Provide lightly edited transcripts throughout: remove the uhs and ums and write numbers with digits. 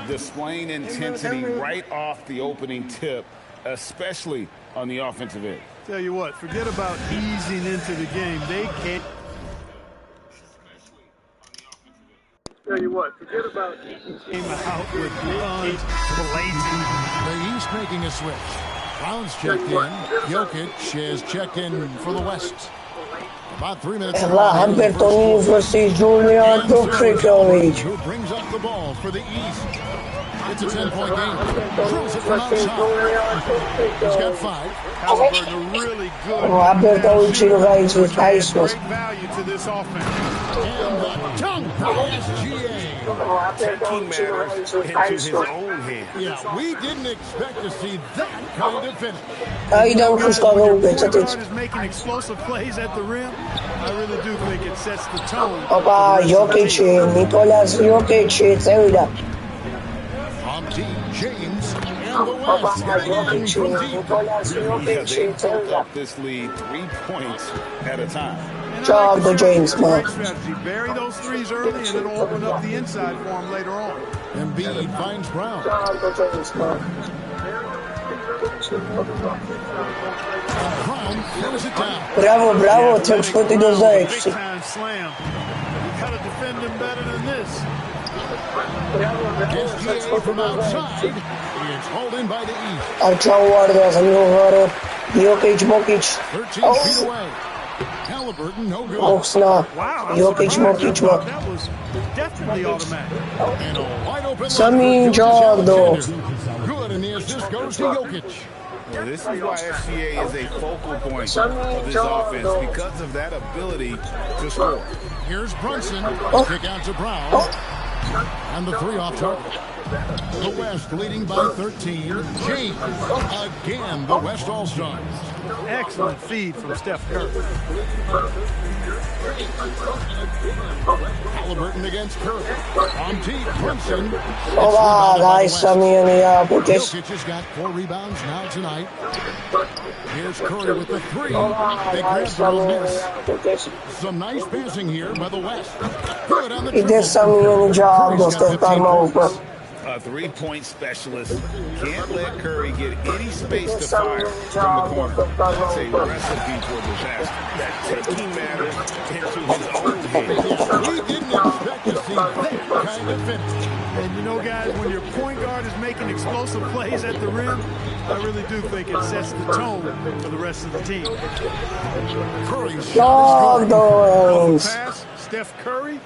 displaying intensity right off the opening tip, especially on the offensive end. Tell you what, forget about easing into the game. They can't. Tell you what, forget about came out with guns blazing. The East making a switch. Brown's checked in. Jokic is checked in for the West. About 3 minutes. Bertolini versus Julian Dokrikovic. Who brings up the ball for the East? It's a 10-point game. Drills it from outside. He's got 5. Halliburton really good. Bertolini rides with Iceman. Great value to this offense. And the dunk by SGA. Taking matters into his own hands. Yeah, we didn't expect to see that kind of finish. I don't When your point guard is making explosive plays at the rim, I really do think it sets the tone. Opa, Jokic, Nicolas Jokic, Zelda. From Team James and the West. Again from deep. They built up this lead 3 points at a time. Job the James, man. Bury those threes early and it'll open up the inside for him later on. Embiid finds Brown. Job the James, man. Brown throws it down. Bravo, bravo, trzech szpotów do zajścia. Big time slam. You gotta defend him better than this. SGA from outside. It's hauled in by the East. Arciao guarda, Zaniovaru, Jokic, Mokic. 13 feet away. Halliburton, no good. Oksna, Jokic, Mokic, Mokic. That was definitely automatic. And a wide open Sami Jordo. Good, and the assist goes to Jokic. Well, this is why SGA is a focal point of this offense, because of that ability to score. Here's Brunson. Kick out to Brown. And the 3 off target. The West leading by 13. James. Again, the West All-Stars. Excellent feed from Steph Curry. Halliburton against Curry. On deep, Brunson. Oba, guys, Sami and Jokic. Jokic has got 4 rebounds now tonight. Here's Curry with the 3. They grab the miss. Some nice passing here by the West. Good on the It is Sami and Jordo, Steph Curry. A 3-point specialist can't let Curry get any space to fire from the corner. That's a recipe for disaster. That taking matters into his own hands. We didn't expect to see that kind of finish. And you know, guys, when your point guard is making explosive plays at the rim, I really do think it sets the tone for the rest of the team. Curry's shot is good. Pass, Steph Curry.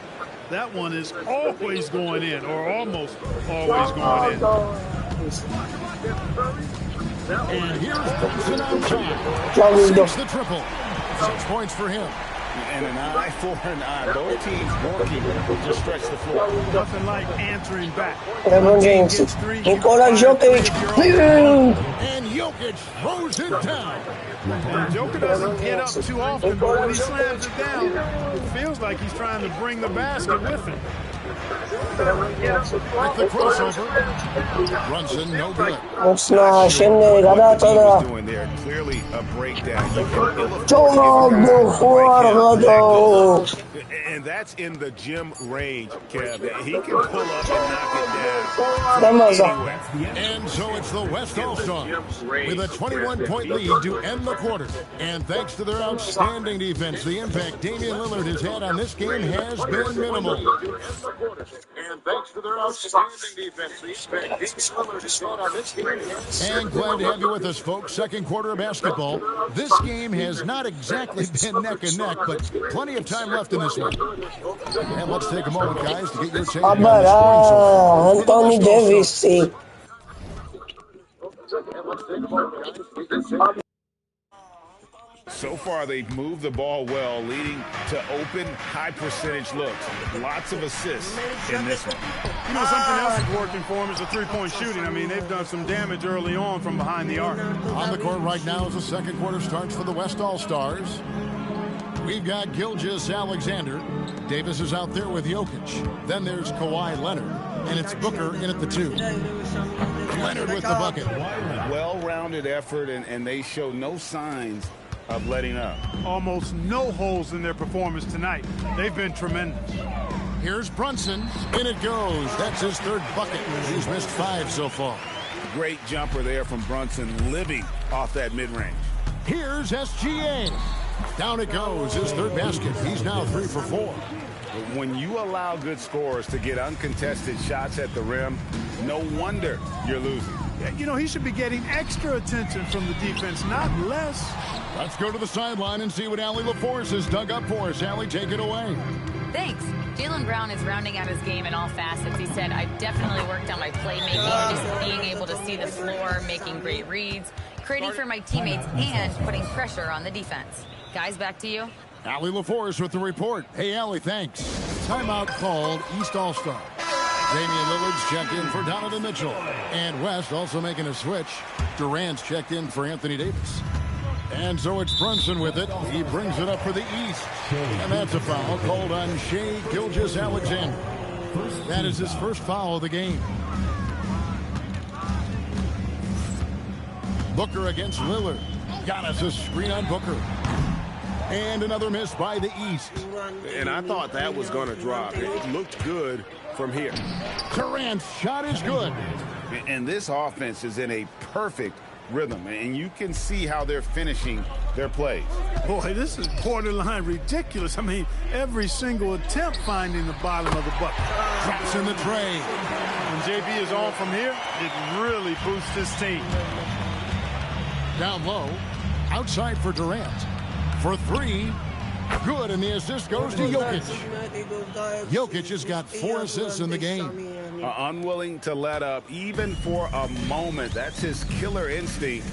That one is always going in, or almost always going in. And here's Brunson outside. Six the triple. 6 points for him. And an eye for an eye. Both teams working to stretch the floor. Nothing like answering back. LeBron James, Nikola Jokic. And Jokic throws it down. And Joker doesn't get up too often, but when he slams it down, it feels like he's trying to bring the basket with him. With the crossover. Brunson, no good. Oksna, Shemne, Radatoda. Doing there, clearly a breakdown. You can illustrate Jordo. and that's in the gym range, Kev. He can pull up and knock it down. And so it's the West All-Stars with a 21-point lead to end the quarter. And thanks to their outstanding defense, the impact Damian Lillard has had on this game has been minimal. And thanks to their outstanding defense, the impact Damian Lillard has had on this game. And glad to have you with us, folks. Second quarter of basketball. This game has not exactly been neck and neck, but plenty of time left in this one. And let's take a moment, guys, to get your take on this Anthony Davis. So far, they've moved the ball well, leading to open, high-percentage looks. Lots of assists in this one. You know, something else is working for them is the three-point shooting. I mean, they've done some damage early on from behind the arc. On the court right now as the second quarter starts for the West All-Stars. We've got Gilgeous Alexander. Davis is out there with Jokic. Then there's Kawhi Leonard. And it's Booker in at the 2. Leonard with the bucket. Well-rounded effort, and they show no signs of letting up. Almost no holes in their performance tonight. They've been tremendous. Here's Brunson. In it goes. That's his third bucket. He's missed 5 so far. Great jumper there from Brunson, living off that mid-range. Here's SGA. Down it goes. His third basket. He's now 3 for 4. But when you allow good scorers to get uncontested shots at the rim, no wonder you're losing. You know, he should be getting extra attention from the defense, not less. Let's go to the sideline and see what Allie LaForce has dug up for us. Allie, take it away. Thanks. Jaylen Brown is rounding out his game in all facets. He said, I've definitely worked on my playmaking, just being able to see the floor, making great reads, creating for my teammates, and putting pressure on the defense. Guys, back to you. Allie LaForce with the report. Hey, Allie, thanks. Timeout called East All-Star. Damian Lillard's checked in for Donovan Mitchell. And West also making a switch. Durant's checked in for Anthony Davis. And so it's Brunson with it. He brings it up for the East. And that's a foul called on Shai Gilgeous-Alexander. That is his first foul of the game. Booker against Lillard. Got us a screen on Booker. And another miss by the East. And I thought that was going to drop. It looked good from here. Durant's shot is good. And this offense is in a perfect rhythm, and you can see how they're finishing their plays. Boy, this is borderline ridiculous. I mean, every single attempt finding the bottom of the bucket. Drops in the tray. When JB is on from here, it really boosts his team. Down low, outside for Durant. For 3, good, and the assist goes to Jokic. Jokic has got 4 assists in the game. Unwilling to let up, even for a moment. That's his killer instinct,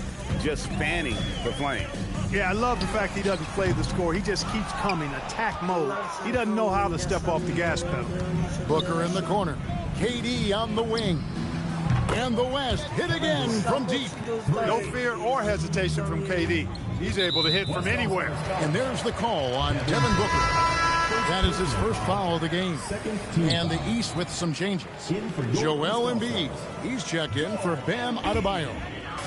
just fanning the flames. Yeah, I love the fact he doesn't play the score. He just keeps coming, attack mode. He doesn't know how to step off the gas pedal. Booker in the corner. KD on the wing. And the West hit again from deep. No fear or hesitation from KD. He's able to hit from anywhere. And there's the call on Devin Booker. That is his first foul of the game. And the East with some changes. Joel Embiid. He's checked in for Bam Adebayo.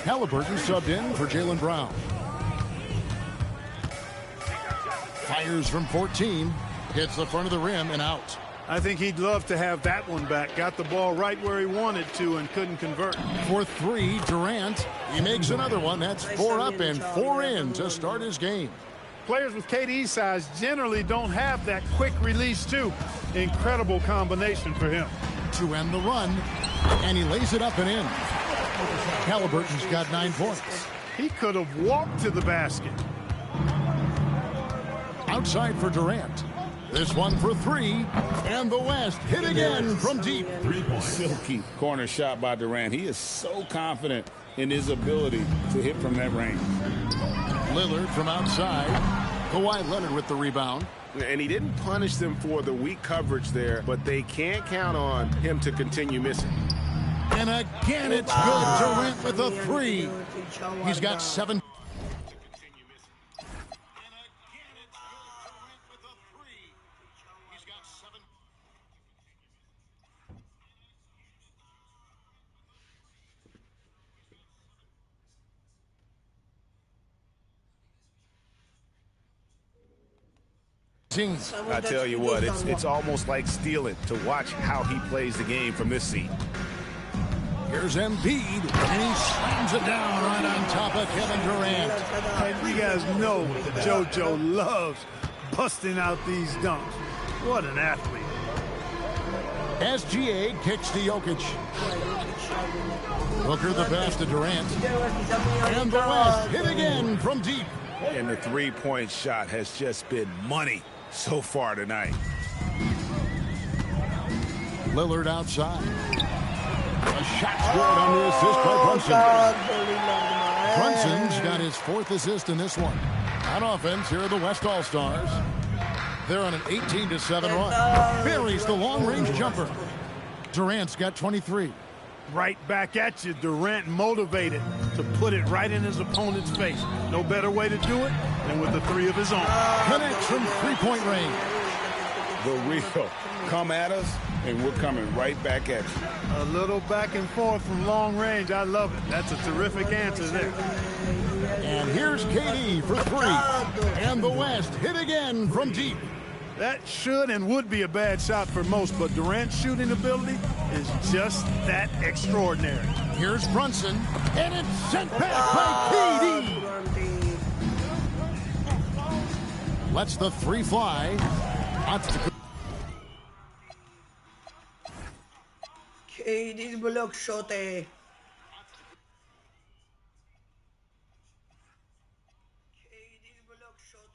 Halliburton subbed in for Jaylen Brown. Fires from 14. Hits the front of the rim and out. I think he'd love to have that one back. Got the ball right where he wanted to and couldn't convert. For 3, Durant. He makes another one. That's 4 up and 4 in to start his game. Players with KD's size generally don't have that quick release, too. Incredible combination for him. To end the run, and he lays it up and in. Halliburton's got 9 points. He could have walked to the basket. Outside for Durant. This one for 3, and the West hit again from deep. Silky corner shot by Durant. He is so confident in his ability to hit from that range. Lillard from outside. Kawhi Leonard with the rebound. And he didn't punish them for the weak coverage there, but they can't count on him to continue missing. And again, it's good. Durant with a 3. He's got 7. I tell you what, it's almost like stealing to watch how he plays the game from this seat. Here's Embiid, and he slams it down right on top of Kevin Durant. And you guys know that JoJo loves busting out these dunks. What an athlete. SGA kicks to Jokic. Booker the pass to Durant. And the West hit again from deep. And the three-point shot has just been money so far tonight. Lillard outside. A shot scored on the assist by Brunson. Brunson's got his 4th assist in this one. On offense, here are the West All-Stars. They're on an 18-7 run. Buries the long-range jumper. Durant's got 23. Right back at you. Durant motivated to put it right in his opponent's face. No better way to do it than with the 3 of his own. Connects from 3-point range. The real. Come at us, and we're coming right back at you. A little back and forth from long range. I love it. That's a terrific answer there. And here's KD for 3. And the West hit again from deep. That should and would be a bad shot for most, but Durant's shooting ability is just that extraordinary. Here's Brunson, and it's sent back by KD. Lets the three fly. KD's block shot.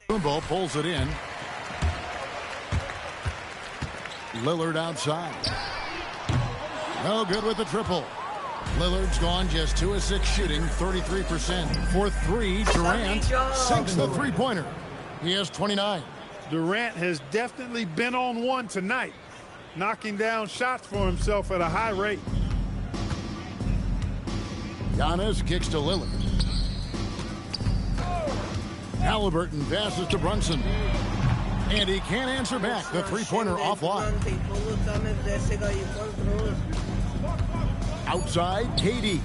Kumbo pulls it in. Lillard outside. No good with the triple. Lillard's gone just 2 of 6 shooting, 33%. For 3, Durant sinks the three-pointer. He has 29. Durant has definitely been on one tonight, knocking down shots for himself at a high rate. Giannis kicks to Lillard. Halliburton passes to Brunson. And he can't answer back. The three-pointer offline. Outside, KD.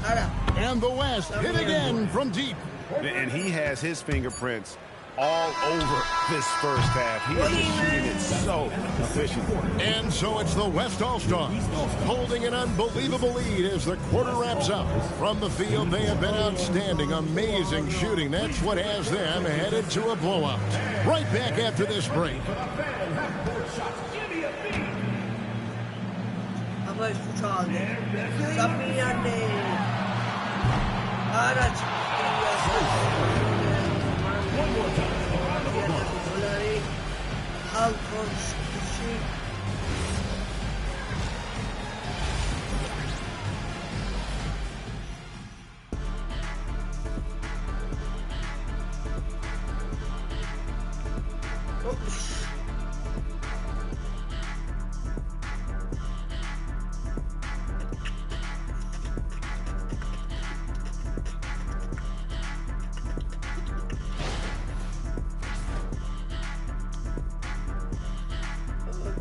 And the West hit again from deep. And he has his fingerprints all over this first half. He is just shooting it so efficiently. And so it's the West All-Stars holding an unbelievable lead as the quarter wraps up. From the field, they have been outstanding. Amazing shooting. That's what has them headed to a blowout. Right back after this break. One more time.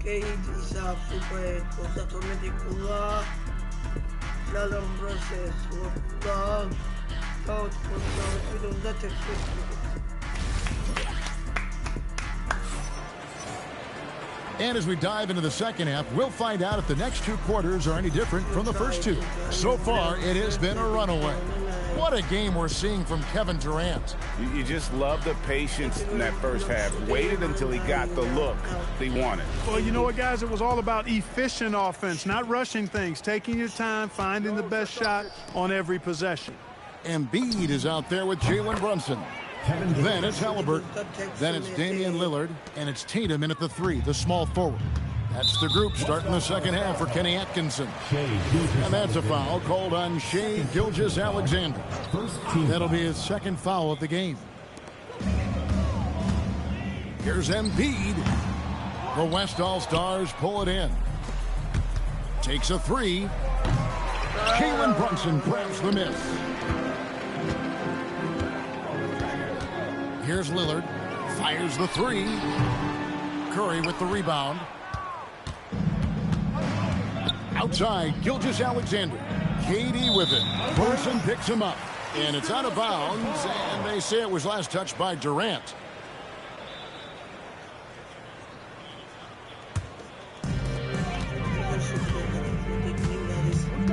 Isa super cosa tornete kula Jalan proses waktu kau tidak dapat. And as we dive into the second half, we'll find out if the next 2 quarters are any different from the first 2. So far, it has been a runaway. What a game we're seeing from Kevin Durant. You just love the patience in that first half. Waited until he got the look he wanted. Well, you know what, guys? It was all about efficient offense, not rushing things, taking your time, finding the best shot on every possession. Embiid is out there with Jalen Brunson. Then it's Halliburton. Then it's Damian Lillard. And it's Tatum in at the 3, the small forward. That's the group starting the second half for Kenny Atkinson. And that's a foul called on Shai Gilgeous-Alexander. That'll be his second foul of the game. Here's Embiid. The West All-Stars pull it in. Takes a 3. Jalen Brunson grabs the miss. Here's Lillard. Fires the 3. Curry with the rebound. Outside, Gilgeous-Alexander. KD with it. Brunson picks him up. And it's out of bounds, and they say it was last touched by Durant.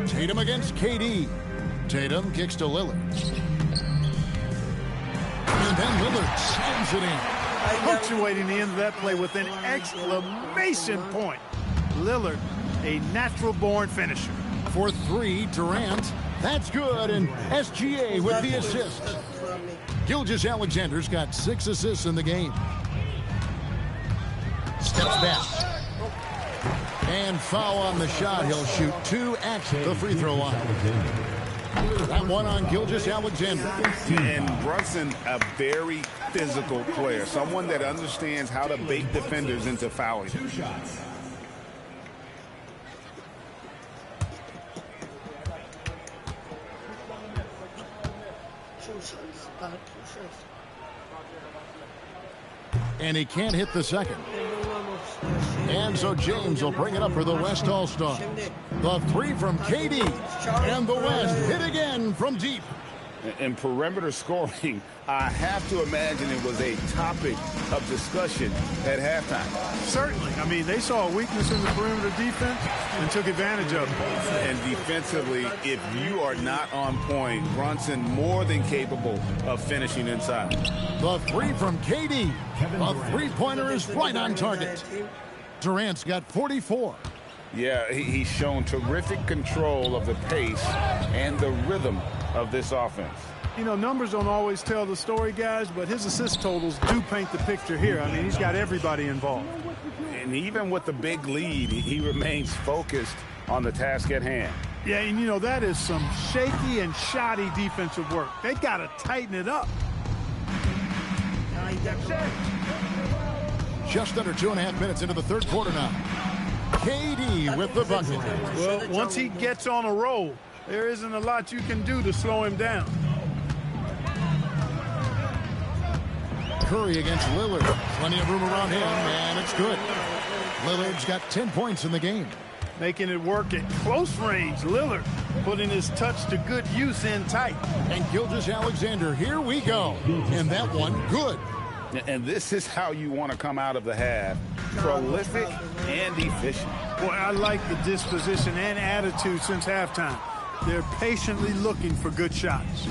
Tatum against KD. Tatum kicks to Lillard. And then Lillard slams it in. Punctuating the end of that play with an exclamation point. Lillard, a natural-born finisher. For 3, Durant. That's good, and SGA with the assist. Gilgeous-Alexander's got 6 assists in the game. Steps back. And foul on the shot. He'll shoot 2 at the free throw line. That one on Gilgeous-Alexander. And Brunson, a very physical player. Someone that understands how to bait defenders into fouling. 2 shots. And he can't hit the second. And so James will bring it up for the West All-Stars. The 3 from KD. And the West hit again from deep. In perimeter scoring, I have to imagine it was a topic of discussion at halftime. Certainly. I mean, they saw a weakness in the perimeter defense and took advantage of it. And defensively, if you are not on point, Brunson more than capable of finishing inside. The three from KD. The three-pointer is right on target. Durant's got 44. Yeah, he's shown terrific control of the pace and the rhythm of this offense. You know, numbers don't always tell the story, guys, but his assist totals do paint the picture here. I mean, he's got everybody involved. And even with the big lead, he remains focused on the task at hand. Yeah, and you know, that is some shaky and shoddy defensive work. They got to tighten it up. Just under 2.5 minutes into the third quarter now. KD with the bucket. Well, once he gets on a roll, there isn't a lot you can do to slow him down. Curry against Lillard. Plenty of room around him, and it's good. Lillard's got 10 points in the game. Making it work at close range. Lillard putting his touch to good use in tight. And Gilgeous-Alexander, here we go. And that one, good. And this is how you want to come out of the half. Prolific and efficient. Boy, I like the disposition and attitude since halftime. They're patiently looking for good shots.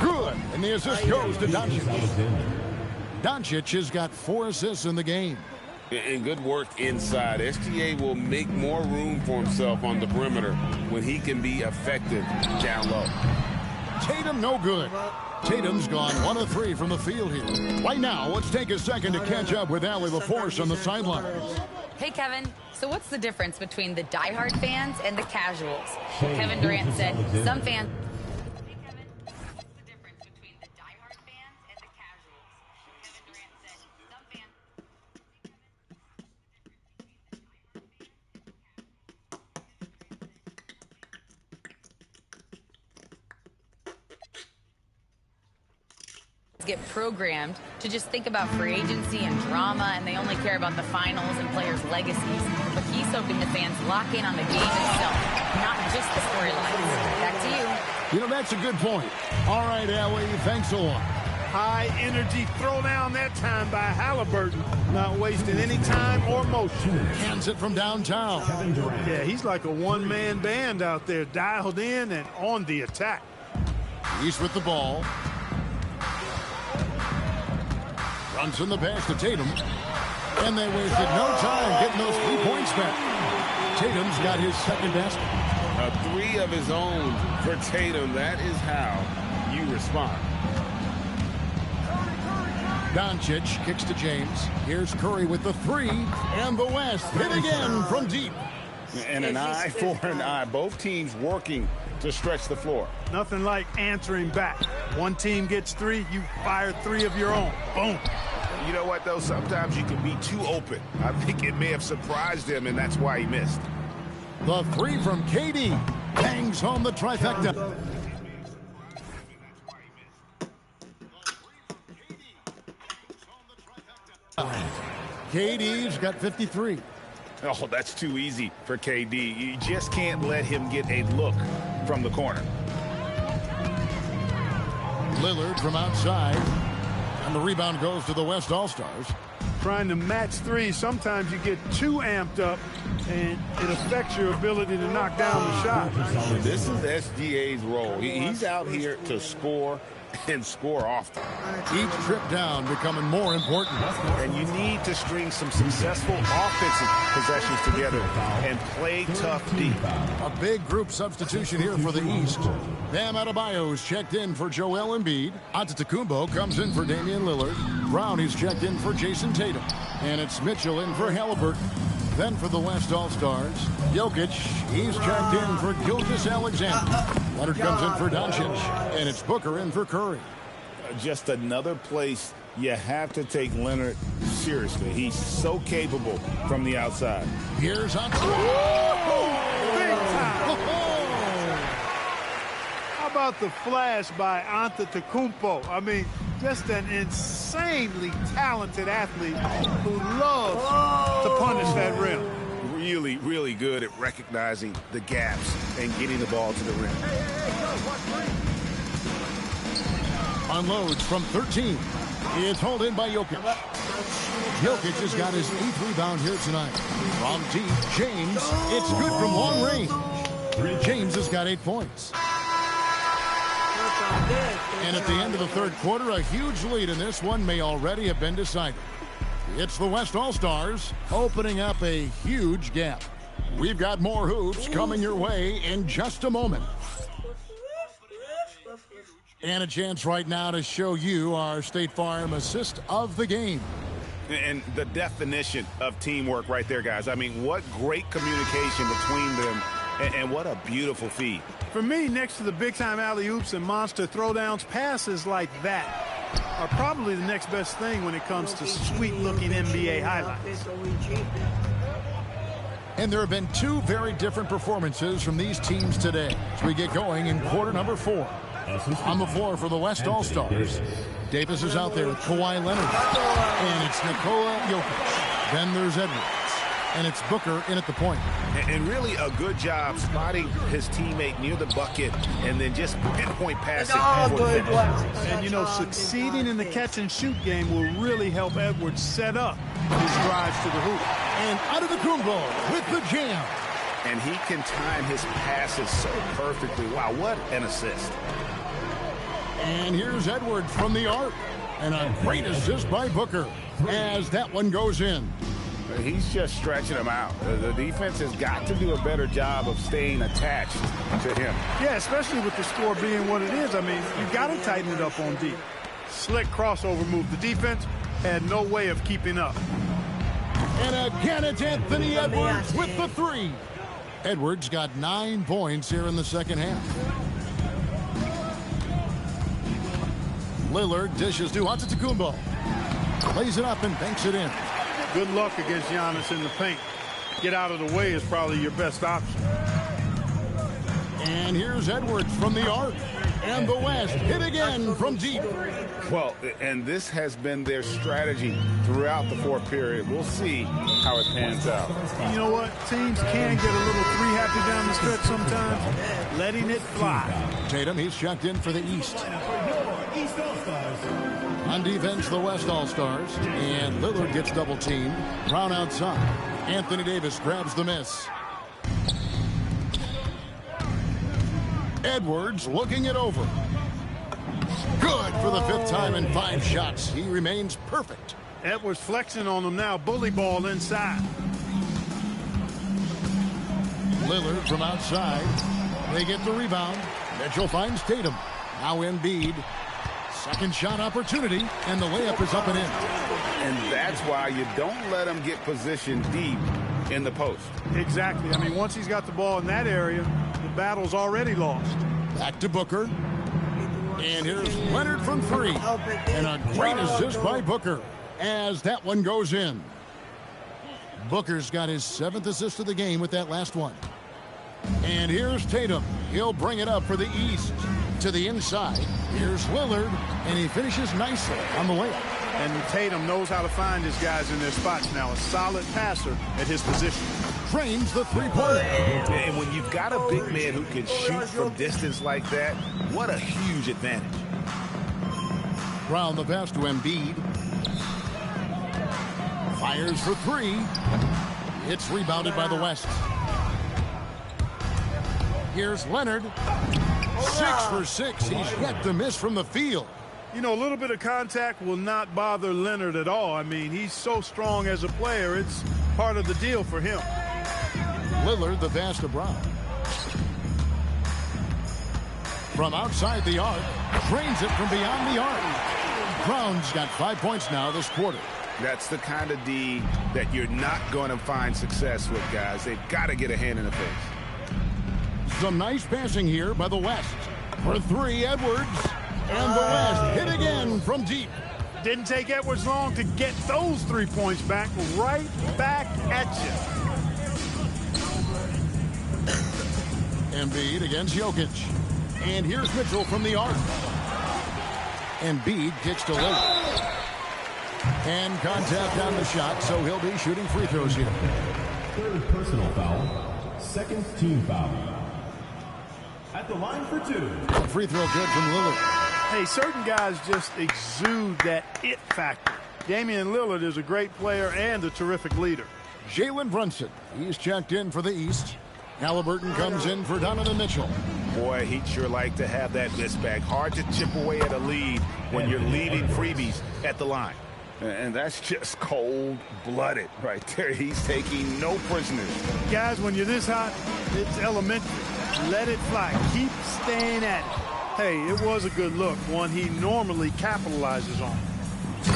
Good. And the assist goes to Doncic. Doncic has got 4 assists in the game. And good work inside. SGA will make more room for himself on the perimeter when he can be effective down low. Tatum, no good. Tatum's gone 1 of 3 from the field here. Right now, let's take a second to catch up with Allie LaForce on the sidelines. Hey, Kevin. So what's the difference between the diehard fans and the casuals? Kevin Durant said some fans... Hey, Kevin. What's the difference between the diehard fans and the casuals? Kevin Durant said some fans... get programmed to just think about free agency and drama, and they only care about the finals and players' legacies. But he's hoping the fans lock in on the game itself, not just the storylines. Back to you. You know, that's a good point. All right, Allie, thanks a lot. High energy throwdown that time by Halliburton. Not wasting any time or motion. Hands it from downtown. Yeah, he's like a one-man band out there, dialed in and on the attack. He's with the ball. Runs in the pass to Tatum. And they wasted no time getting those 3 points back. Tatum's got his second basket. 3 of his own for Tatum. That is how you respond. Doncic kicks to James. Here's Curry with the 3. And the West hit again from deep. And an eye for an eye. Both teams working to stretch the floor. Nothing like answering back. One team gets 3, you fire 3 of your own. Boom. You know what, though? Sometimes you can be too open. I think it may have surprised him, and that's why he missed. The 3 from KD bangs home the trifecta. KD's got 53. Oh, that's too easy for KD. You just can't let him get a look from the corner. Lillard from outside. And the rebound goes to the West All-Stars. Trying to match 3, sometimes you get too amped up, and it affects your ability to knock down the shot. This is SGA's role. He's out here to score and score often. Each trip down becoming more important. And you need to string some successful offensive possessions together and play tough deep. A big group substitution here for the East. Bam Adebayo's checked in for Joel Embiid. Antetokounmpo comes in for Damian Lillard. Brown is checked in for Jason Tatum. And it's Mitchell in for Halliburton. Then for the West All-Stars, Jokic, he's checked in for Gilgeous-Alexander. Leonard comes in for Doncic, and it's Booker in for Curry. Just another place you have to take Leonard seriously. He's so capable from the outside. Here's on. Big time. How about the flash by Antetokounmpo? I mean, just an insanely talented athlete who loves to punish that rim. really, really good at recognizing the gaps and getting the ball to the rim. Unloads from 13. It's hauled in by Jokic. Jokic has got his 8th rebound here tonight. From deep, James. It's good from long range. James has got 8 points. And at the end of the third quarter, a huge lead in this one may already have been decided. It's the West All-Stars opening up a huge gap. We've got more hoops coming your way in just a moment. And a chance right now to show you our State Farm assist of the game. And the definition of teamwork right there, guys. I mean, what great communication between them, and what a beautiful feed. For me, next to the big-time alley-oops and monster throwdowns, passes like that are probably the next best thing when it comes to sweet-looking NBA highlights. And there have been 2 very different performances from these teams today as we get going in quarter number 4. On the floor for the West All-Stars, Davis is out there with Kawhi Leonard. And it's Nikola Jokic. Then there's Edwards. And it's Booker in at the point. And really a good job spotting his teammate near the bucket and then just pinpoint passing. And, you know, succeeding in the catch-and-shoot game will really help Edwards set up his drives to the hoop. And out of the Kumbo with the jam. And he can time his passes so perfectly. Wow, what an assist. And here's Edwards from the arc. And a great assist by Booker as that one goes in. He's just stretching him out. The defense has got to do a better job of staying attached to him. Yeah, especially with the score being what it is. I mean, you got to tighten it up on D. Slick crossover move. The defense had no way of keeping up. And again, it's Anthony Edwards with the 3. Edwards got 9 points here in the second half. Lillard dishes to Antetokounmpo. Lays it up and banks it in. Good luck against Giannis in the paint. Get out of the way is probably your best option. And here's Edwards from the arc. And the West hit again from deep. Well, and this has been their strategy throughout the fourth period. We'll see how it pans out. You know what? Teams can get a little three happy down the stretch sometimes. Letting it fly. Tatum, he's checked in for the East. On defense, the West All-Stars. And Lillard gets double-teamed. Brown outside. Anthony Davis grabs the miss. Edwards looking it over. Good for the 5th time in 5 shots. He remains perfect. Edwards flexing on them now. Bully ball inside. Lillard from outside. They get the rebound. Mitchell finds Tatum. Now Embiid. Second shot opportunity, and the layup is up and in. And that's why you don't let him get positioned deep in the post. Exactly. I mean, once he's got the ball in that area, the battle's already lost. Back to Booker. And here's Leonard from 3. And a great assist by Booker as that one goes in. Booker's got his 7th assist of the game with that last one. And here's Tatum. He'll bring it up for the East. To the inside. Here's Lillard, and he finishes nicely on the layup. And Tatum knows how to find his guys in their spots now. A solid passer at his position. Trains the three-pointer. And when you've got a big man who can shoot from distance like that, what a huge advantage. Brown the pass to Embiid. Fires for 3. It's rebounded by the West. Here's Leonard. 6 for 6. He's yet to miss from the field. You know, a little bit of contact will not bother Leonard at all. I mean, he's so strong as a player. It's part of the deal for him. Lillard the pass to Brown. From outside the arc. Drains it from beyond the arc. Brown's got 5 points now this quarter. That's the kind of D that you're not going to find success with, guys. They've got to get a hand in the face. Some nice passing here by the West. For 3, Edwards. And the West hit again from deep. Didn't take Edwards long to get those 3 points back. Right back at you. Embiid against Jokic. And here's Mitchell from the arc. Embiid kicks to Lillard. And contact on the shot, so he'll be shooting free throws here. Third personal foul. Second team foul. At the line for two. Free throw good from Lillard. Hey, certain guys just exude that it factor. Damian Lillard is a great player and a terrific leader. Jalen Brunson, he's checked in for the East. Halliburton comes in for Donovan Mitchell. Boy, he'd sure like to have that miss back. Hard to chip away at a lead when you're leading freebies at the line. And that's just cold-blooded right there. He's taking no prisoners. Guys, when you're this hot, it's elementary. Let it fly. Keep staying at it. Hey, it was a good look, one he normally capitalizes on.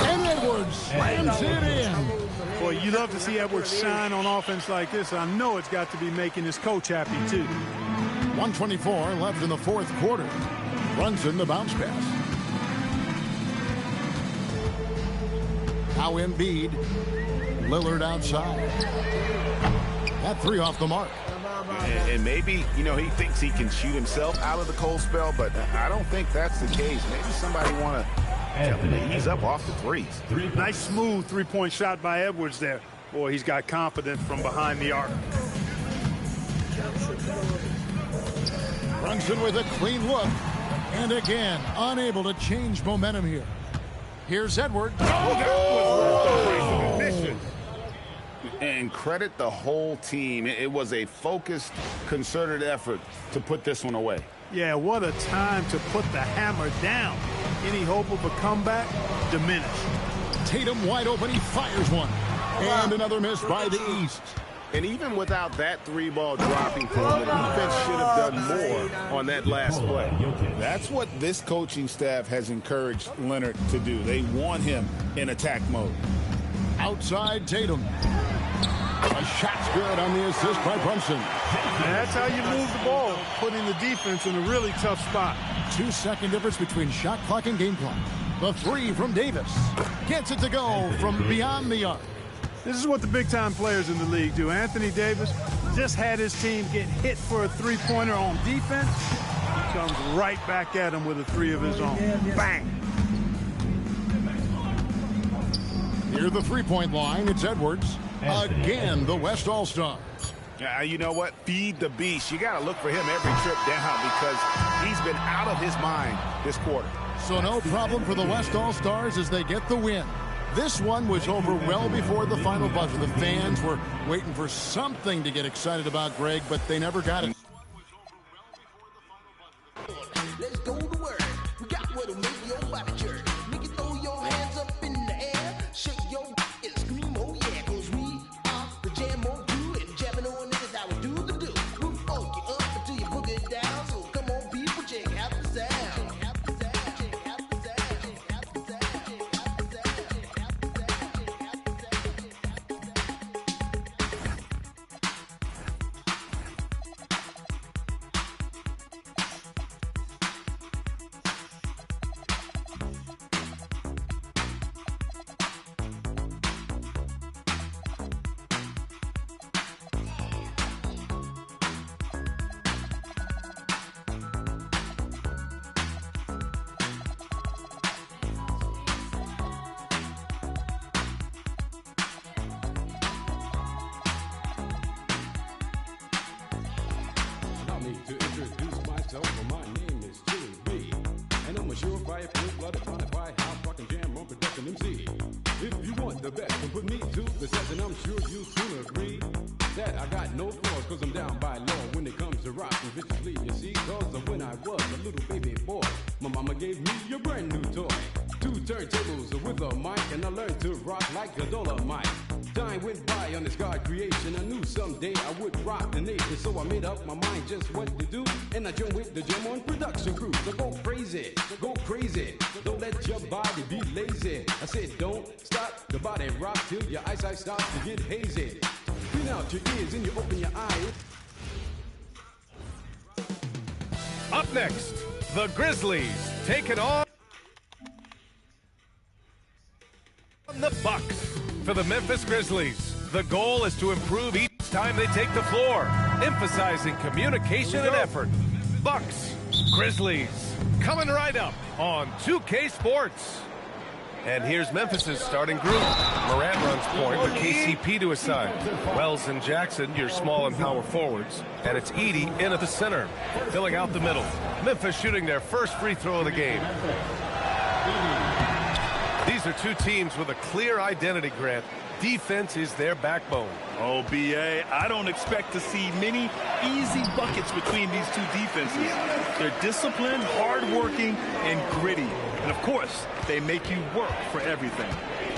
And Edwards slams it in. Boy, you love to see Edwards shine on offense like this. I know it's got to be making his coach happy, too. 1:24 left in the fourth quarter. Brunson the bounce pass. Now Embiid. Lillard outside. That three off the mark. And maybe, you know, he thinks he can shoot himself out of the cold spell, but I don't think that's the case. Maybe somebody want to tell him to ease up off the threes. Nice smooth three-point shot by Edwards there. Boy, he's got confidence from behind the arc. Brunson with a clean look. And again, unable to change momentum here. Here's Edwards. And credit the whole team. It was a focused, concerted effort to put this one away. Yeah, what a time to put the hammer down. Any hope of a comeback? Diminished. Tatum wide open. He fires one. And another miss by the East. And even without that three ball dropping for him, the defense should have done more on that last play. That's what this coaching staff has encouraged Leonard to do. They want him in attack mode. Outside Tatum. A shot's good on the assist by Brunson. That's how you move the ball, putting the defense in a really tough spot. 2-second difference between shot clock and game clock. The three from Davis. Gets it to go from beyond the arc. This is what the big-time players in the league do. Anthony Davis just had his team get hit for a three-pointer on defense. He comes right back at him with a three of his own. Bang! Near the three-point line, it's Edwards. Again, the West All-Stars. You know what? Feed the beast. You got to look for him every trip down because he's been out of his mind this quarter. So no problem for the West All-Stars as they get the win. This one was over well before the final buzzer. The fans were waiting for something to get excited about, Greg, but they never got it. Let's go to work. We got what'll make your body jerk. Make it throw your hands up in the air. Shake your and scream, oh yeah. Cause we are the jam on you and jamming on niggas how we do the do. We'll funk you up until you book it down. So come on, people, check out the sound. So I made up my mind just what to do, and I joined with the Jam on production crew. So go crazy, don't let your body be lazy. I said don't stop the body rock till your eyesight starts to get hazy. Clean out your ears and you open your eyes. Up next, the Grizzlies taking on the Bucks. For the Memphis Grizzlies, the goal is to improve each time they take the floor, emphasizing communication and effort. Bucks, Grizzlies, coming right up on 2K Sports. And here's Memphis's starting group. Morant runs point with KCP to his side. Wells and Jackson, your small and power forwards. And it's Edey in at the center, filling out the middle. Memphis shooting their first free throw of the game. These are two teams with a clear identity, Grant. Defense is their backbone. Oh, B.A., I don't expect to see many easy buckets between these two defenses. They're disciplined, hardworking, and gritty. And, of course, they make you work for everything.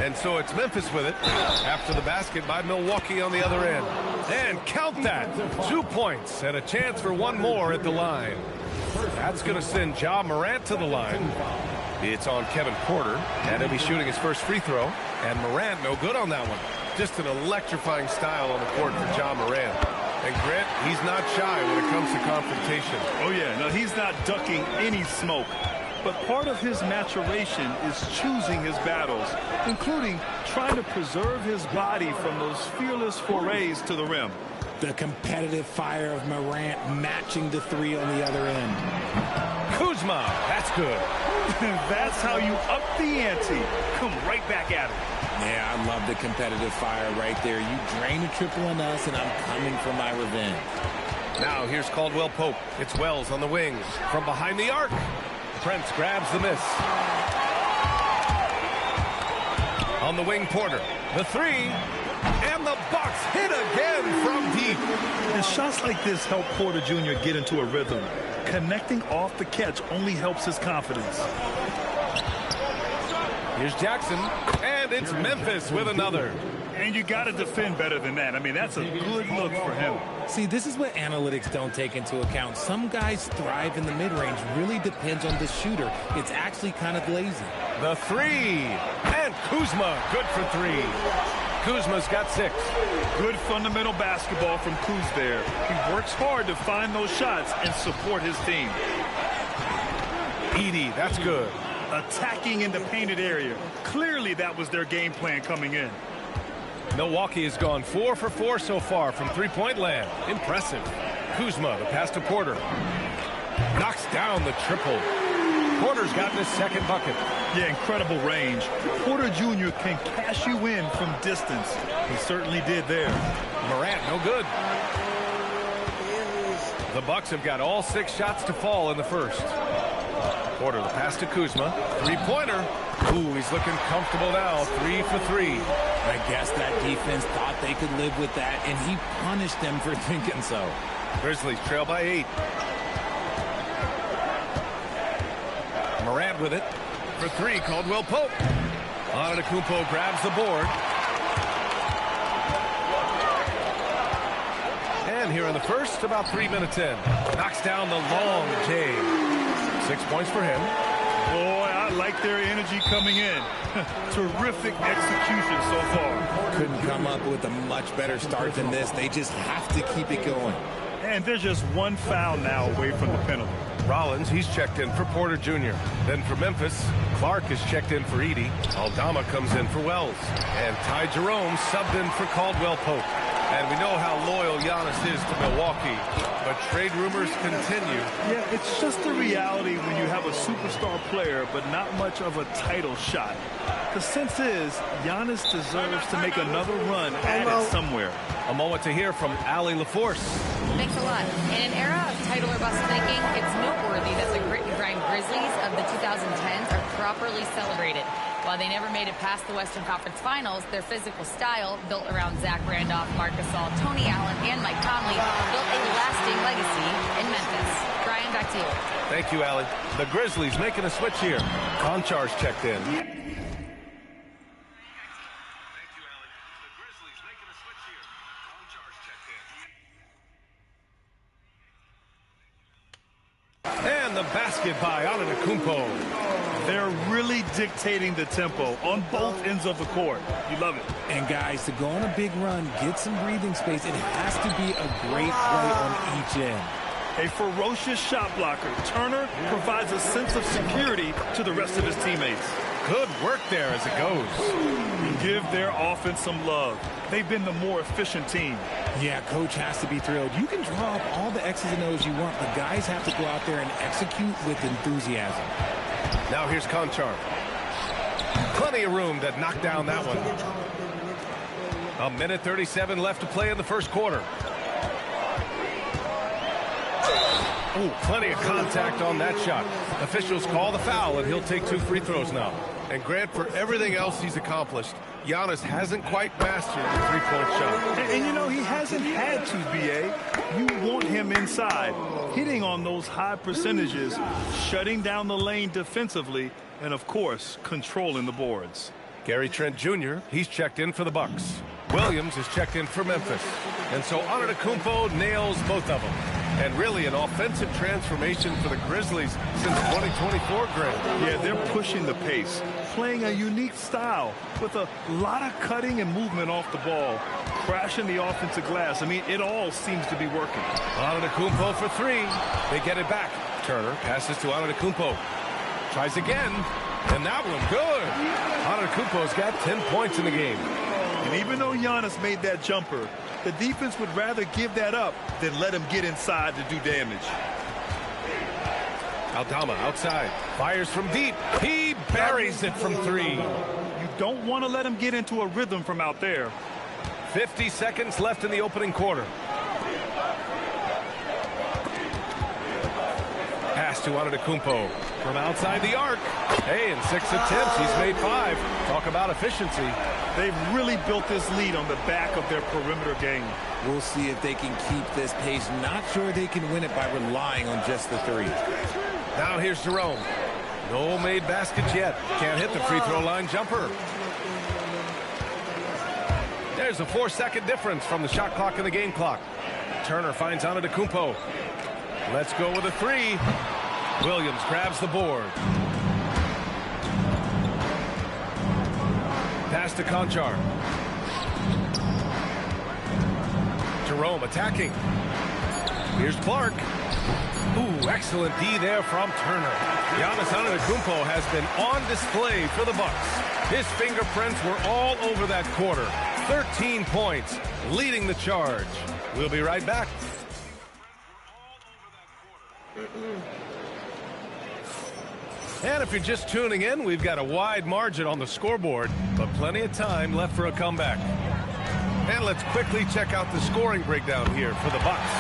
And so it's Memphis with it after the basket by Milwaukee on the other end. And count that. 2 points and a chance for one more at the line. That's going to send Ja Morant to the line. It's on Kevin Porter, and he'll be shooting his first free throw. And Morant no good on that one. Just an electrifying style on the court for Ja Morant. And Grant, he's not shy when it comes to confrontation. Oh, yeah. No, he's not ducking any smoke. But part of his maturation is choosing his battles, including trying to preserve his body from those fearless forays to the rim. The competitive fire of Morant matching the three on the other end. Kuzma, that's good. That's how you up the ante. Come right back at it. Yeah, I love the competitive fire right there. You drain a triple on us, and I'm coming for my revenge. Now here's Caldwell Pope. It's Wells on the wings from behind the arc. Prince grabs the miss. On the wing, Porter. The three. And the Bucks hit again from deep. And shots like this help Porter Jr. get into a rhythm. Connecting off the catch only helps his confidence. Here's Jackson. And it's Memphis with another. And you got to defend better than that. I mean, that's a good look for him. See, this is what analytics don't take into account. Some guys thrive in the mid-range. Really depends on the shooter. It's actually kind of lazy. The three. And Kuzma, good for three. Kuzma's got 6. Good fundamental basketball from Kuz there. He works hard to find those shots and support his team. Edey, that's good. Attacking in the painted area. Clearly that was their game plan coming in. Milwaukee has gone 4 for 4 so far from three-point land. Impressive. Kuzma, the pass to Porter. Knocks down the triple. Porter's gotten his second bucket. Yeah, incredible range. Porter Jr. can cash you in from distance. He certainly did there. Morant, no good. The Bucks have got all 6 shots to fall in the first. Porter, the pass to Kuzma. Three-pointer. Ooh, he's looking comfortable now. 3 for 3. I guess that defense thought they could live with that, and he punished them for thinking so. Grizzlies trail by 8. Morant with it. For 3, Caldwell Pope. Antetokounmpo grabs the board. And here in the first, about 3 minutes in. Knocks down the long J. 6 points for him. Boy, I like their energy coming in. Terrific execution so far. Couldn't come up with a much better start than this. They just have to keep it going. And they're just one foul now away from the penalty. Rollins, he's checked in for Porter Jr. Then for Memphis, Clark is checked in for Edey. Aldama comes in for Wells. And Ty Jerome subbed in for Caldwell Pope. And we know how loyal Giannis is to Milwaukee, but trade rumors continue. Yeah, it's just the reality when you have a superstar player, but not much of a title shot. The sense is, Giannis deserves to make another run at it somewhere. A moment to hear from Allie LaForce. Thanks a lot. In an era of title or bust thinking, it's noteworthy that the grit and grind Grizzlies of the 2010s are properly celebrated. While they never made it past the Western Conference Finals, their physical style, built around Zach Randolph, Marc Gasol, Tony Allen, and Mike Conley, built a lasting legacy in Memphis. Brian, back to you. Thank you, Allie. The Grizzlies making a switch here. Konchar's checked in. And the basket by Antetokounmpo. They're really dictating the tempo on both ends of the court. You love it. And guys, to go on a big run, get some breathing space, it has to be a great play on each end. A ferocious shot blocker, Turner provides a sense of security to the rest of his teammates. Good work there as it goes. Give their offense some love. They've been the more efficient team. Yeah, coach has to be thrilled. You can draw up all the X's and O's you want, but guys have to go out there and execute with enthusiasm. Now here's Konchar. Plenty of room to knock down that one. 1:37 left to play in the first quarter. Oh, plenty of contact on that shot. Officials call the foul, and he'll take 2 free throws now. And Grant, for everything else he's accomplished, Giannis hasn't quite mastered the three-point shot. And you know, he hasn't had to, B.A. You want him inside, hitting on those high percentages, shutting down the lane defensively, and, of course, controlling the boards. Gary Trent Jr., he's checked in for the Bucks. Williams is checked in for Memphis. And so Antetokounmpo nails both of them. And really an offensive transformation for the Grizzlies since 2024, Grant. Yeah, they're pushing the pace, playing a unique style with a lot of cutting and movement off the ball, crashing the offensive glass. I mean, it all seems to be working. Antetokounmpo for 3. They get it back. Turner passes to Antetokounmpo. Tries again. And that one good. Antetokounmpo's got 10 points in the game. And even though Giannis made that jumper, the defense would rather give that up than let him get inside to do damage. Aldama outside. Fires from deep. He buries it from 3. You don't want to let him get into a rhythm from out there. 50 seconds left in the opening quarter. Pass to Antetokounmpo from outside the arc. Hey, in 6 attempts, he's made 5. Talk about efficiency. They've really built this lead on the back of their perimeter game. We'll see if they can keep this pace. Not sure they can win it by relying on just the 3. Now here's Jerome. No made baskets yet. Can't hit the free throw line jumper. There's a 4-second difference from the shot clock and the game clock. Turner finds Antetokounmpo. Let's go with a 3. Williams grabs the board. Pass to Conchar. Jerome attacking. Here's Clark. Ooh, excellent D there from Turner. Giannis Antetokounmpo has been on display for the Bucks. His fingerprints were all over that quarter. 13 points, leading the charge. We'll be right back. And if you're just tuning in, we've got a wide margin on the scoreboard, but plenty of time left for a comeback. And let's quickly check out the scoring breakdown here for the Bucks.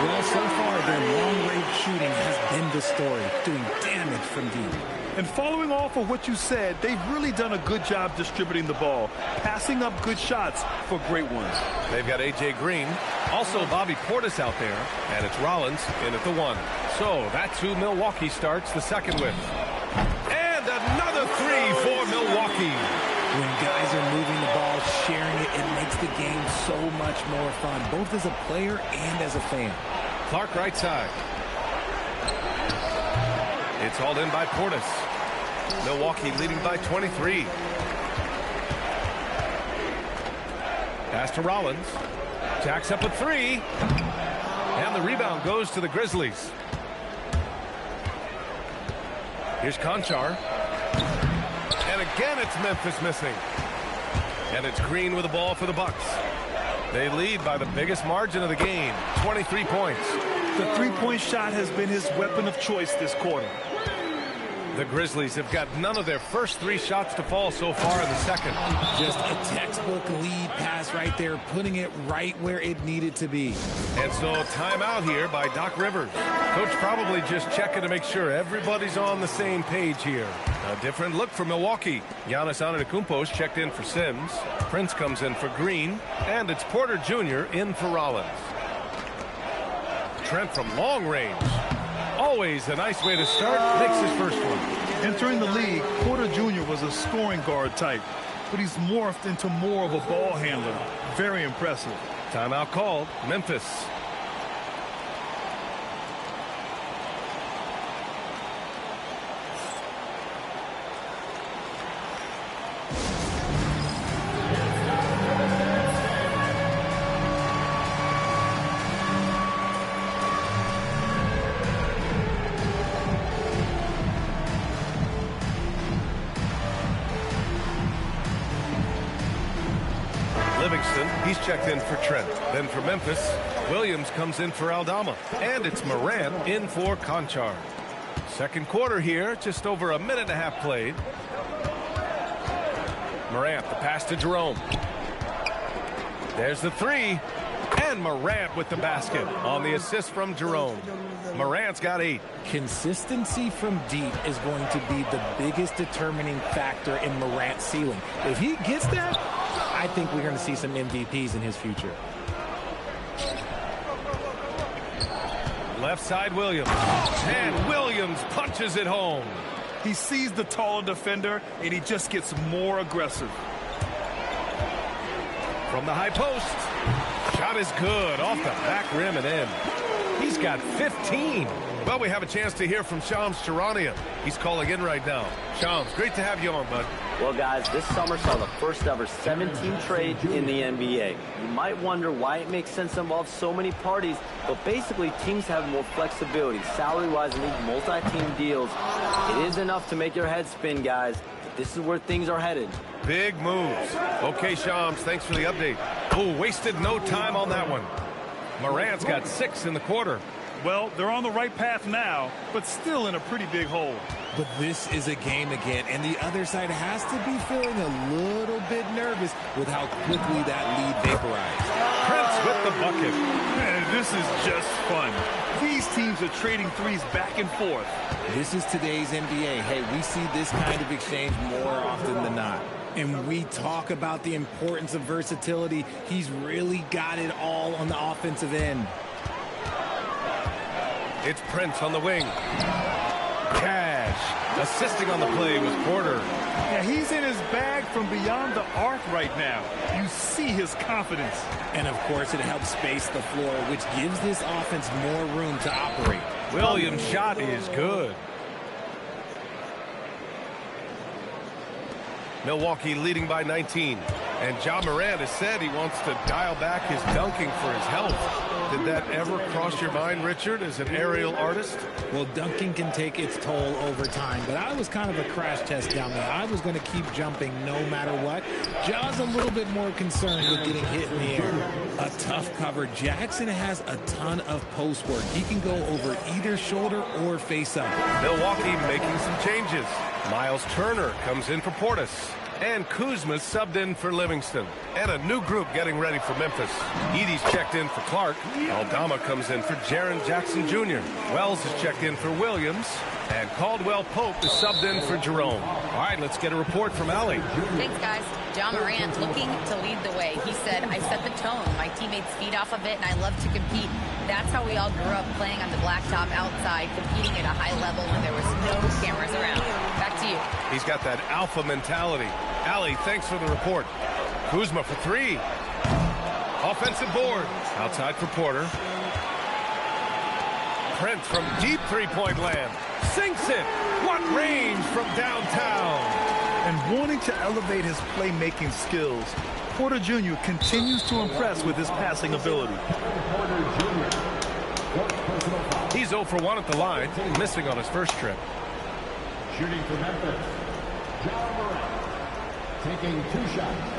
Well, so far, their long-range shooting has been the story, doing damage from deep. And following off of what you said, they've really done a good job distributing the ball, passing up good shots for great ones. They've got A.J. Green, also Bobby Portis out there, and it's Rollins in at the 1. So that's who Milwaukee starts the second with. And another 3 for Milwaukee. When guys are moving the ball, sharing it, it makes the game so much more fun, both as a player and as a fan. Clark right side. It's hauled in by Portis. Milwaukee leading by 23. Pass to Rollins. Jacks up a 3. And the rebound goes to the Grizzlies. Here's Conchar. And again, it's Memphis missing. And it's Green with the ball for the Bucks. They lead by the biggest margin of the game, 23 points. The three-point shot has been his weapon of choice this quarter. The Grizzlies have got none of their first 3 shots to fall so far in the second. Just a textbook lead pass right there, putting it right where it needed to be. And so timeout here by Doc Rivers. Coach probably just checking to make sure everybody's on the same page here. A different look for Milwaukee. Giannis Antetokounmpo's checked in for Sims. Prince comes in for Green. And it's Porter Jr. in for Rollins. Trent from long range. Always a nice way to start. Makes his first one. Entering the league, Porter Jr. was a scoring guard type, but he's morphed into more of a ball handler. Very impressive. Timeout called. Memphis. He's checked in for Trent. Then for Memphis, Williams comes in for Aldama. And it's Moran in for Conchar. Second quarter here, just over a minute and a half played. Morant, the pass to Jerome. There's the three. And Morant with the basket on the assist from Jerome. Morant's got 8. Consistency from deep is going to be the biggest determining factor in Morant's ceiling. If he gets that, I think we're going to see some MVPs in his future. Left side, Williams. And Williams punches it home. He sees the taller defender, and he just gets more aggressive. From the high post. Shot is good. Off the back rim and in. He's got 15. Well, we have a chance to hear from Shams Charania. He's calling in right now. Shams, great to have you on, bud. Well, guys, this summer saw the first ever 17 trades in the NBA. You might wonder why it makes sense to involve so many parties, but basically teams have more flexibility. Salary-wise, and these multi-team deals, it is enough to make your head spin, guys. This is where things are headed. Big moves. Okay, Shams, thanks for the update. Oh, wasted no time on that one. Morant's got 6 in the quarter. Well, they're on the right path now, but still in a pretty big hole. But this is a game again, and the other side has to be feeling a little bit nervous with how quickly that lead vaporized. Prince with the bucket. Man, this is just fun. These teams are trading threes back and forth. This is today's NBA. Hey, we see this kind of exchange more often than not. And we talk about the importance of versatility. He's really got it all on the offensive end. It's Prince on the wing. Cash. Assisting on the play was Porter. Yeah, he's in his bag from beyond the arc right now. You see his confidence. And, of course, it helps space the floor, which gives this offense more room to operate. Williams' shot is good. Milwaukee leading by 19. And Ja Morant has said he wants to dial back his dunking for his health. Did that ever cross your mind, Richard, as an aerial artist? Well, dunking can take its toll over time, but I was kind of a crash test down there. I was going to keep jumping no matter what. Ja's a little bit more concerned with getting hit in the air. A tough cover. Jackson has a ton of post work. He can go over either shoulder or face up. Milwaukee making some changes. Miles Turner comes in for Portis. And Kuzma's subbed in for Livingston. And a new group getting ready for Memphis. Edie's checked in for Clark. Aldama comes in for Jaren Jackson Jr. Wells is checked in for Williams. And Caldwell Pope is subbed in for Jerome. All right, let's get a report from Allie. Thanks, guys. Ja Morant looking to lead the way. He said, I set the tone. My teammates feed off of it, and I love to compete. That's how we all grew up, playing on the blacktop outside, competing at a high level when there was no cameras around. Back to you. He's got that alpha mentality. Allie, thanks for the report. Kuzma for 3. Offensive board. Outside for Porter. Prince from deep three-point land. Sinks it. What range from downtown. And wanting to elevate his playmaking skills, Porter Jr. continues to impress with his passing ability. He's 0 for 1 at the line, missing on his first trip. Shooting for Memphis, Ja Morant, taking 2 shots.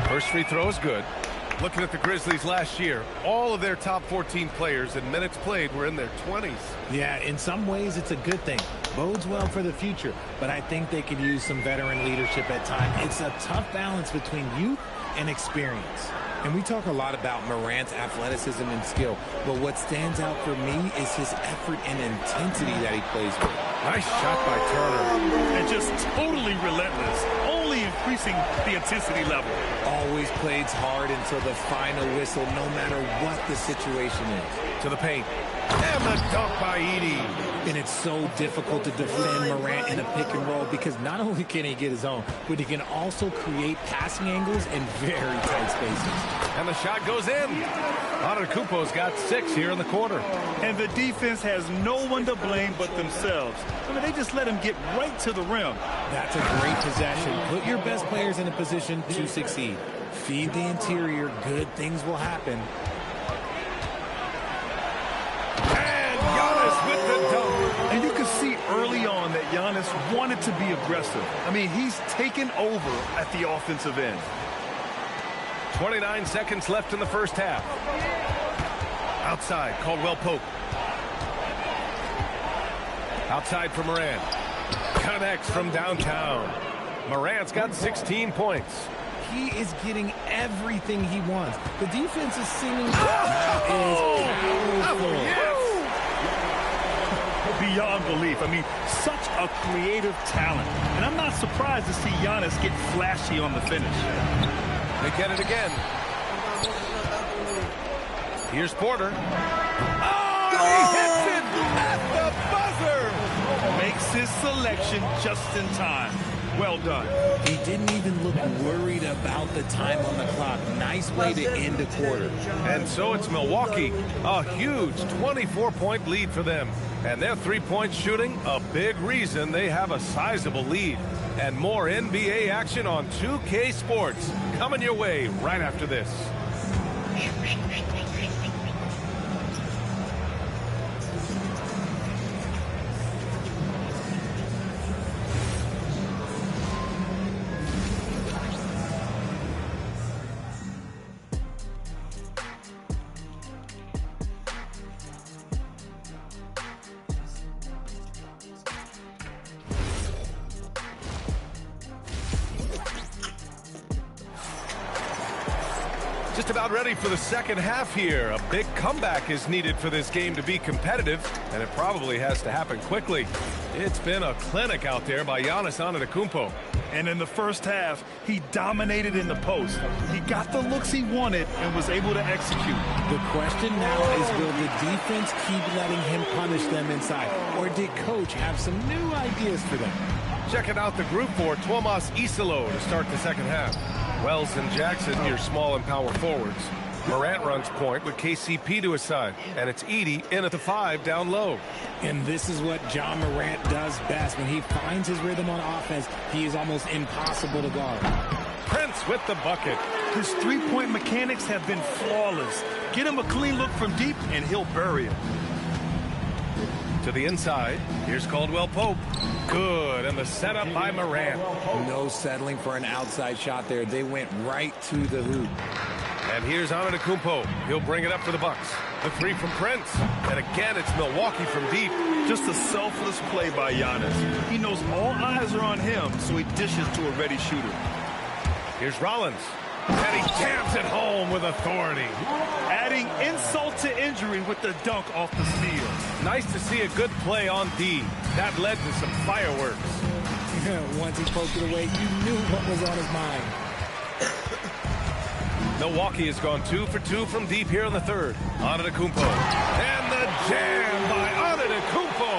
First free throw is good. Looking at the Grizzlies last year, all of their top 14 players in minutes played were in their 20s. Yeah, in some ways it's a good thing. Bodes well for the future, but I think they could use some veteran leadership at times. It's a tough balance between youth and experience. And we talk a lot about Morant's athleticism and skill, but what stands out for me is his effort and intensity that he plays with. Nice shot by Turner. And just totally relentless, only increasing the intensity level. Always plays hard until the final whistle, no matter what the situation is. To the paint. And the dunk by Edie. And it's so difficult to defend Morant in a pick and roll because not only can he get his own, but he can also create passing angles in very tight spaces. And the shot goes in. Antetokounmpo's got 6 here in the quarter. And the defense has no one to blame but themselves. I mean, they just let him get right to the rim. That's a great possession. Put your best players in a position to succeed. Feed the interior. Good things will happen. With the dunk. And you can see early on that Giannis wanted to be aggressive. I mean, he's taken over at the offensive end. 29 seconds left in the first half. Outside, Caldwell Pope. Outside for Morant. Connects from downtown. Morant's got 16 points. He is getting everything he wants. The defense is singing. Beyond belief. I mean, such a creative talent. And I'm not surprised to see Giannis get flashy on the finish. They get it again. Here's Porter. Oh, he hits it at the buzzer. Makes his selection just in time. Well done. He didn't even look worried about the time on the clock. Nice way to end a quarter. And so it's Milwaukee. A huge 24-point lead for them. And their three-point shooting, a big reason they have a sizable lead. And more NBA action on 2K Sports coming your way right after this. Just about ready for the second half here. A big comeback is needed for this game to be competitive, and it probably has to happen quickly. It's been a clinic out there by Giannis Antetokounmpo. And in the first half, he dominated in the post. He got the looks he wanted and was able to execute. The question now is, will the defense keep letting him punish them inside? Or did Coach have some new ideas for them? Checking out the group for Tomas Isalo to start the second half. Wells and Jackson, your small and power forwards. Morant runs point with KCP to his side. And it's Edey in at the 5 down low. And this is what John Morant does best. When he finds his rhythm on offense, he is almost impossible to guard. Prince with the bucket. His three-point mechanics have been flawless. Get him a clean look from deep, and he'll bury it. To the inside, here's Caldwell Pope. Good, and the setup by Morant. No settling for an outside shot there. They went right to the hoop. And here's Antetokounmpo. He'll bring it up for the Bucks. The three from Prince. And again, it's Milwaukee from deep. Just a selfless play by Giannis. He knows all eyes are on him, so he dishes to a ready shooter. Here's Rollins. And he jams it home with authority. Adding insult to injury with the dunk off the steal. Nice to see a good play on D. That led to some fireworks. Once he poked it away, you knew what was on his mind. Milwaukee has gone 2 for 2 from deep here in the third. Antetokounmpo. And the jam by Antetokounmpo.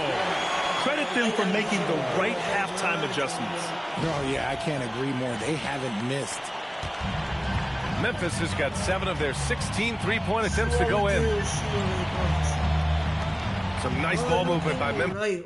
Credit them for making the right halftime adjustments. Oh, yeah, I can't agree more. They haven't missed. Memphis has got 7 of their 16 three-point attempts to go in. Some nice ball movement by Memphis.